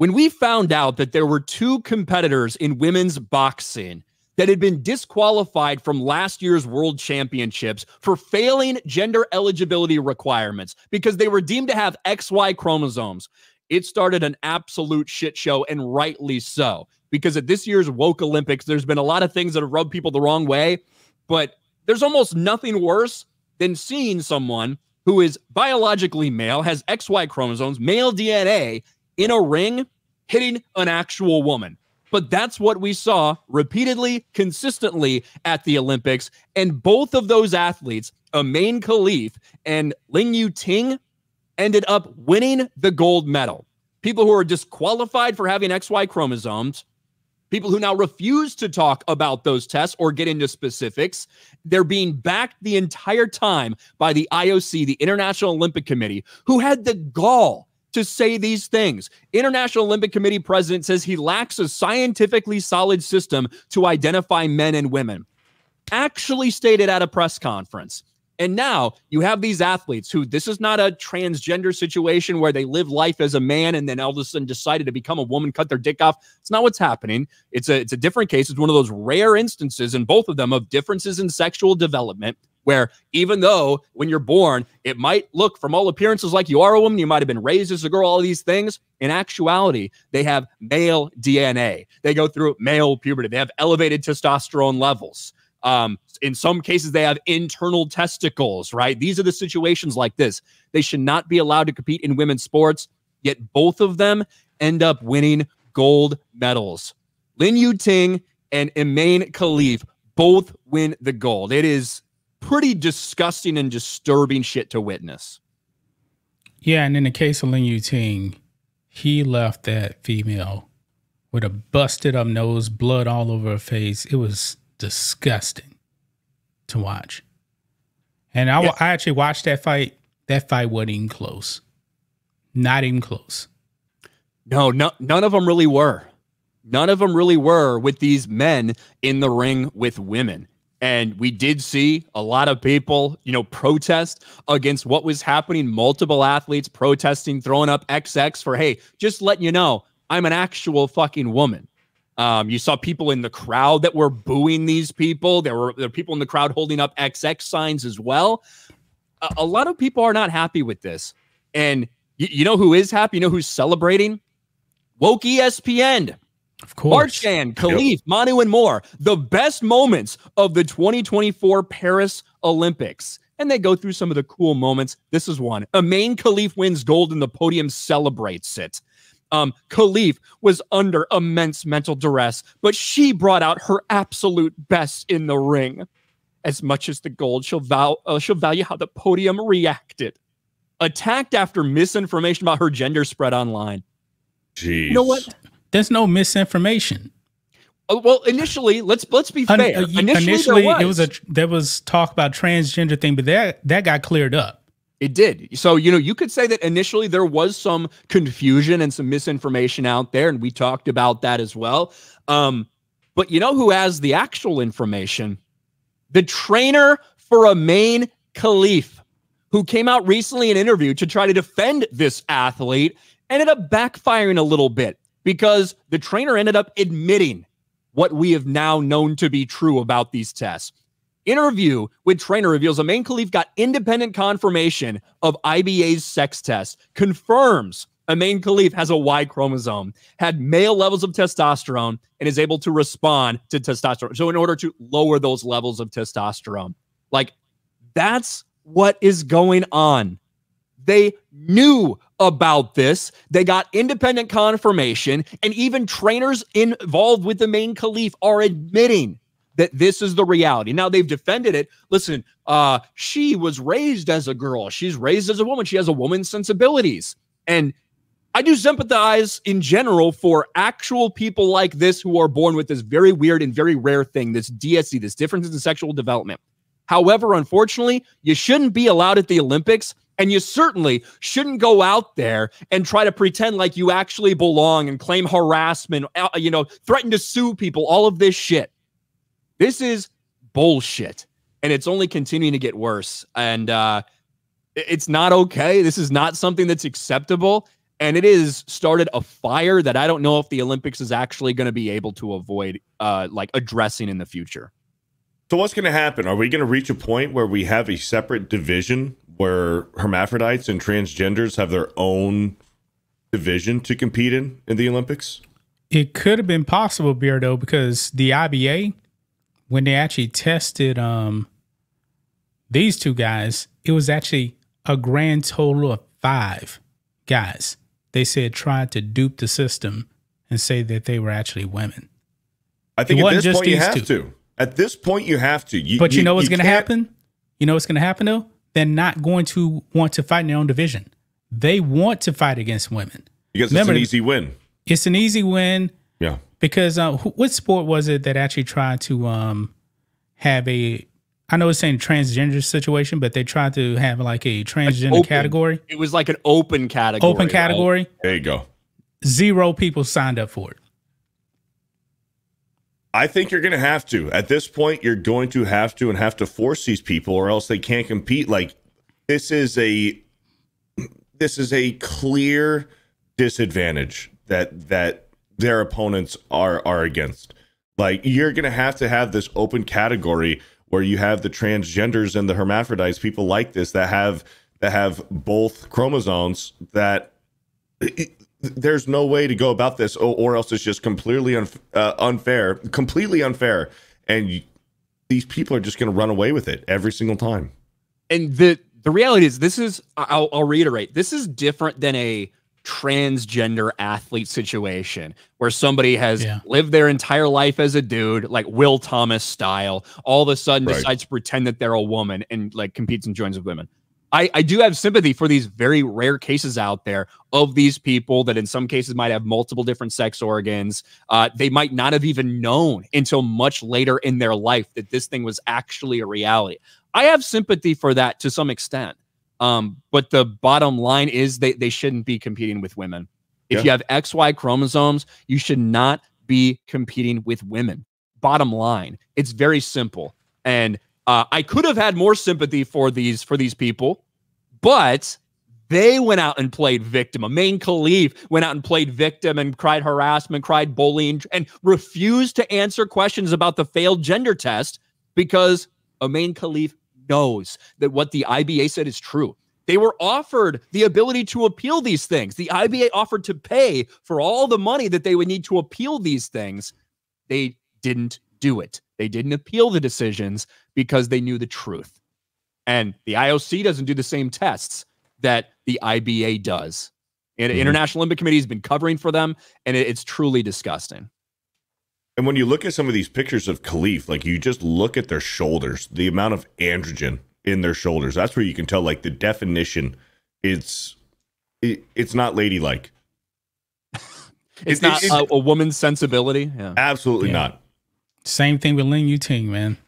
When we found out that there were 2 competitors in women's boxing that had been disqualified from last year's world championships for failing gender eligibility requirements because they were deemed to have XY chromosomes, it started an absolute shit show, and rightly so. Because at this year's Woke Olympics, there's been a lot of things that have rubbed people the wrong way, but there's almost nothing worse than seeing someone who is biologically male, has XY chromosomes, male DNA, in a ring hitting an actual woman. But that's what we saw repeatedly, consistently at the Olympics. And both of those athletes, Amain Khalif and Ling Yu Ting, ended up winning the gold medal. People who are disqualified for having XY chromosomes, people who now refuse to talk about those tests or get into specifics, they're being backed the entire time by the IOC, the International Olympic Committee, who had the gall to say these things. International Olympic Committee president says he lacks a scientifically solid system to identify men and women. Actually stated at a press conference. And now you have these athletes who, this is not a transgender situation where they live life as a man and then all of a sudden decided to become a woman, cut their dick off. It's not what's happening. It's a different case. It's one of those rare instances in both of them of differences in sexual development, where even though when you're born, it might look from all appearances like you are a woman, you might have been raised as a girl, all of these things. In actuality, they have male DNA. They go through male puberty. They have elevated testosterone levels. In some cases, they have internal testicles, right? These are the situations like this. They should not be allowed to compete in women's sports, yet both of them end up winning gold medals. Lin Yu Ting and Amain Khalif both win the gold. It is pretty disgusting and disturbing shit to witness. Yeah, and in the case of Lin Yu Ting, he left that female with a busted up nose, blood all over her face. It was disgusting to watch. And I actually watched that fight. That fight wasn't even close. Not even close. No, none of them really were. None of them really were with these men in the ring with women. And we did see a lot of people, protest against what was happening. Multiple athletes protesting, throwing up XX for, hey, just letting you know, I'm an actual fucking woman. You saw people in the crowd that were booing these people. There were people in the crowd holding up XX signs as well. A lot of people are not happy with this. And you know who is happy? You know who's celebrating? Woke ESPN. Of course. Marchand, Khalif, Manu, and more. The best moments of the 2024 Paris Olympics. And they go through some of the cool moments. This is one. Amain Khalif wins gold and the podium celebrates it. Khalif was under immense mental duress, but she brought out her absolute best in the ring. As much as the gold, she'll value how the podium reacted. Attacked after misinformation about her gender spread online. Jeez. You know what? There's no misinformation. Well, initially, let's be fair. Initially there was talk about transgender thing, but that got cleared up. It did. So, you could say that initially there was some confusion and some misinformation out there, and we talked about that as well. But you know who has the actual information? The trainer for Amain Khalif, who came out recently in an interview to try to defend this athlete, ended up backfiring a little bit because the trainer ended up admitting what we have now known to be true about these tests. Interview with trainer reveals Amain Khalif got independent confirmation of IBA's sex test, confirms Amain Khalif has a Y chromosome, had male levels of testosterone, and is able to respond to testosterone. So in order to lower those levels of testosterone, that's what is going on. They knew about this. They got independent confirmation, and even trainers involved with Amain Khalif are admitting that this is the reality. Now, they've defended it. Listen, she was raised as a girl. She's raised as a woman. She has a woman's sensibilities. And I do sympathize in general for actual people like this who are born with this very weird and very rare thing, this DSD, this differences in sexual development. However, unfortunately, you shouldn't be allowed at the Olympics, and you certainly shouldn't go out there and try to pretend like you actually belong and claim harassment, threaten to sue people, all of this shit. This is bullshit, and it's only continuing to get worse, and it's not okay. This is not something that's acceptable, And it has started a fire that I don't know if the Olympics is actually going to be able to avoid like addressing in the future. So what's going to happen? Are we going to reach a point where we have a separate division where hermaphrodites and transgenders have their own division to compete in the Olympics? It could have been possible, Beardo, because the IBA, when they actually tested these two guys, it was actually a grand total of 5 guys. They said tried to dupe the system and say that they were actually women. I think at this point you have to. At this point you have to. But you know what's going to happen? You know what's going to happen, though? They're not going to want to fight in their own division. They want to fight against women. Because it's an easy win. It's an easy win. Yeah. Because what sport was it that actually tried to have a, I know it's saying transgender situation, but they tried to have like a transgender category. It was like an open category. Open category. Right? There you go. 0 people signed up for it. I think you're going to have to. At this point, you're going to have to force these people, or else they can't compete. Like this is a clear disadvantage that their opponents are against. Like you're going to have this open category where you have the transgenders and the hermaphrodites, people like this that have both chromosomes. That there's no way to go about this, or else it's just completely unfair, and these people are just going to run away with it every single time. And the reality is, this is, I'll reiterate, this is different than a transgender athlete situation where somebody has lived their entire life as a dude, like Will Thomas style, all of a sudden decides to pretend that they're a woman and like competes and joins with women. I do have sympathy for these very rare cases out there of these people that in some cases might have multiple different sex organs. They might not have even known until much later in their life that this thing was actually a reality. I have sympathy for that to some extent. But the bottom line is they shouldn't be competing with women. If you have XY chromosomes, you should not be competing with women. Bottom line, it's very simple. And I could have had more sympathy for these people, but they went out and played victim. Amain Khalif went out and played victim and cried harassment, cried bullying, and refused to answer questions about the failed gender test because Amain Khalif knows that what the IBA said is true. They were offered the ability to appeal these things. The IBA offered to pay for all the money that they would need to appeal these things. They didn't do it. They didn't appeal the decisions because they knew the truth. And the IOC doesn't do the same tests that the IBA does. And International Olympic Committee has been covering for them, and it's truly disgusting. And when you look at some of these pictures of Khalif, like you just look at their shoulders, the amount of androgen in their shoulders, that's where you can tell like the definition, it's not ladylike. It's not a woman's sensibility. Yeah. Absolutely not. Same thing with Lin Yuting, man.